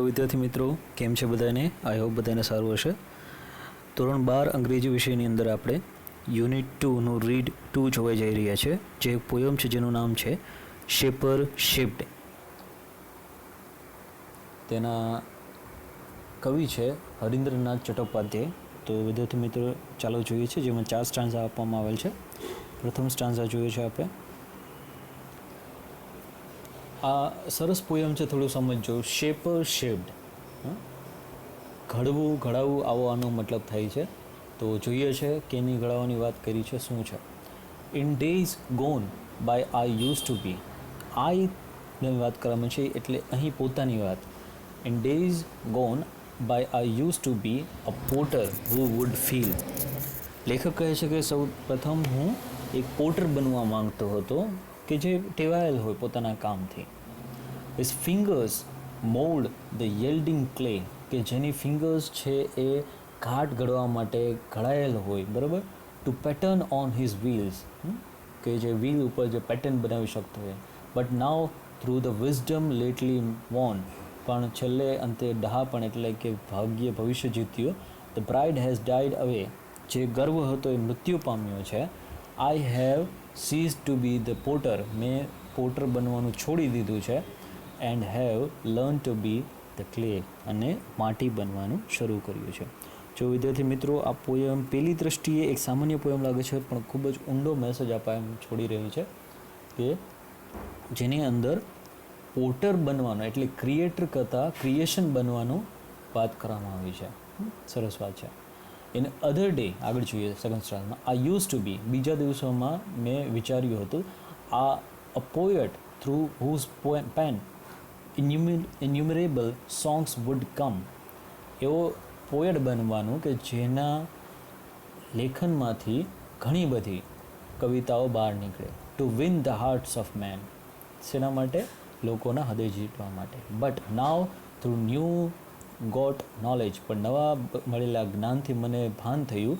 વિદ્યાર્થી મિત્રો કેમ છે બધાને? આઈ હોપ બધાને સારું હશે. ધોરણ 12 અંગ્રેજી વિષયની અંદર આપણે યુનિટ 2નું રીડ 2 જોવા જઈ રહ્યા છે, જે પોયમ છે જેનું નામ છે શેપર શેપ્ડ. તેના કવિ છે હરીન્દ્રનાથ ચટ્ટોપાધ્યાય. તો વિદ્યાર્થી મિત્રો ચાલો જોઈએ છે, જેમાં 4 સ્ટાન્ઝા આપવામાં આવેલ છે. પ્રથમ સ્ટાન્ઝા જોઈએ છે આપણે. આ સરસ પોયમ છે, થોડું સમજજો. શેપર શેપ્ડ, ઘડવું ઘડાવવું, આવો આનો મતલબ થાય છે. તો જોઈએ છે કેની ઘડાવવાની વાત કરી છે, શું છે. In days gone by I used to be. આઈની વાત કરવામાં છે એટલે અહીં પોતાની વાત. In days gone by I used to be a potter who would feel. લેખક કહે છે કે સૌ પ્રથમ હું એક પોટર બનવા માંગતો હતો કે જે ટેવાયેલ હોય પોતાના કામથી. His fingers mould the yielding clay, કે જેની ફિંગર્સ છે એ ઘાટ ઘડવા માટે ઘડાયેલ હોય, બરાબર. To pattern on his wheels, કે જે વ્હીલ ઉપર જે પેટર્ન બનાવી શકતો હોય. But now through the wisdom lately won, પણ છેલ્લે અંતે ડહાપણ એટલે કે ભાગ્ય ભવિષ્ય જીત્યો. ધ બ્રાઇડ હેઝ ડાઇડ અવે, જે ગર્વ હતો એ મૃત્યુ પામ્યો છે. I have cease to be the potter, મેં પોટર બનવાનું છોડી દીધું છે. And have learn to be the clay, અને માટી બનવાનું શરૂ કર્યું છે. જો વિદ્યાર્થી મિત્રો, આ પોયમ પહેલી દ્રષ્ટિએ એક સામાન્ય પોયમ લાગે છે, પણ ખૂબ જ ઊંડો મેસેજ આપવા એમ છોડી રહી છે, કે જેની અંદર પોટર બનવાનું એટલે ક્રિએટર કરતાં ક્રિએશન બનવાનું વાત કરવામાં આવી છે. સરસ વાત છે. ઇન અધર ડે, આગળ જોઈએ સેકન્ડ સ્ટાન્ઝામાં. આઈ યુઝ ટુ બી, બીજા દિવસોમાં મેં વિચાર્યું હતું. આ a poet through whose pen innumerable songs would come. એવો પોએટ બનવાનું કે જેના લેખનમાંથી ઘણી બધી કવિતાઓ બહાર નીકળે. To win the hearts of men, શેના માટે? લોકોના હૃદય જીતવા માટે. But now through new got knowledge, પણ નવા મળેલા જ્ઞાનથી મને ભાન થયું.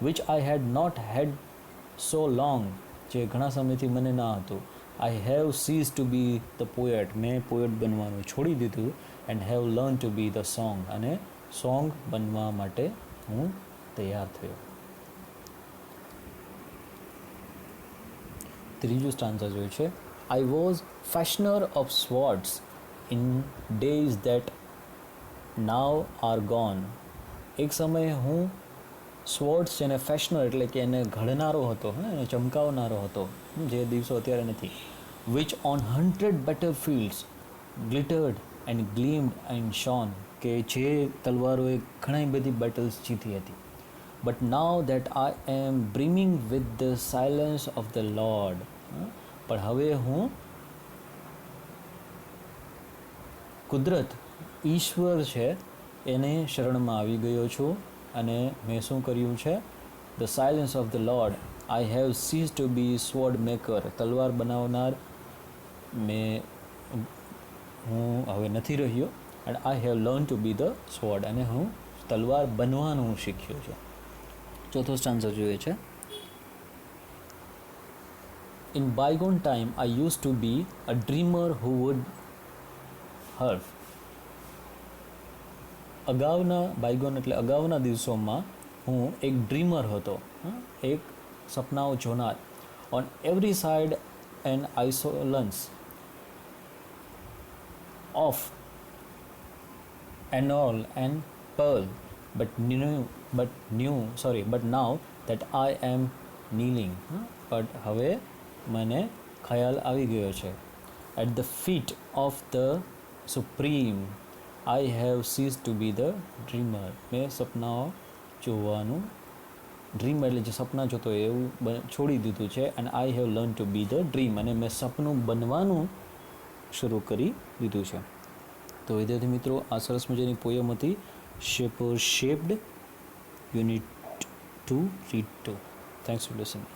Which I had not had so long, જે ઘણા સમયથી મને ના હતું. I have cease to be the poet, મેં પોએટ બનવાનું છોડી દીધું. And have learn to be the song, અને સોંગ બનવા માટે હું તૈયાર થયો. ત્રીજું સ્ટાન્ઝા જોયું છે. I was fashioner of swords in days that now are gone. એક સમયે હું સ્વોર્ડ્સ છે એને ફેશનર એટલે કે એને ઘડનારો હતો, એને ચમકાવનારો હતો, જે દિવસો અત્યારે નથી. Which on 100 battle fields glittered and gleamed and shone, કે જે તલવારોએ ઘણી બધી બેટલ્સ જીતી હતી. But now that I am brimming with the silence of the Lord. પણ હવે હું કુદરત, ઈશ્વર છે એને શરણમાં આવી ગયો છું. અને મેં શું કર્યું છે? The silence of the lord. I have cease to be sword maker, તલવાર બનાવનાર હું હવે નથી રહ્યો. And I have learn to be the sword, અને હું તલવાર બનવાનું હું શીખ્યો છું. ચોથો સ્ટાન્ઝા જોઈએ છે. In bygone time I used to be a dreamer who would હર્ફ. બાયગોન એટલે અગાઉના દિવસોમાં હું એક ડ્રીમર હતો, એક સપનાઓ જોનાર. On every side an insolence of એનોલ and pearl, but now that I am kneeling. બટ હવે મને ખ્યાલ આવી ગયો છે. At the feet of the supreme I have cease to be the dreamer. મેં સપનાઓ જોવાનું, ડ્રીમ એટલે જે સપના જોતો હોય એવું છોડી દીધું છે. And I have learn to be the dream, અને મેં સપનું બનવાનું શરૂ કરી દીધું છે. તો વિદ્યાર્થી મિત્રો, આ સરસ મજાની પોયમ હતી shaper shaped, unit 2 read 2. Thanks for listening.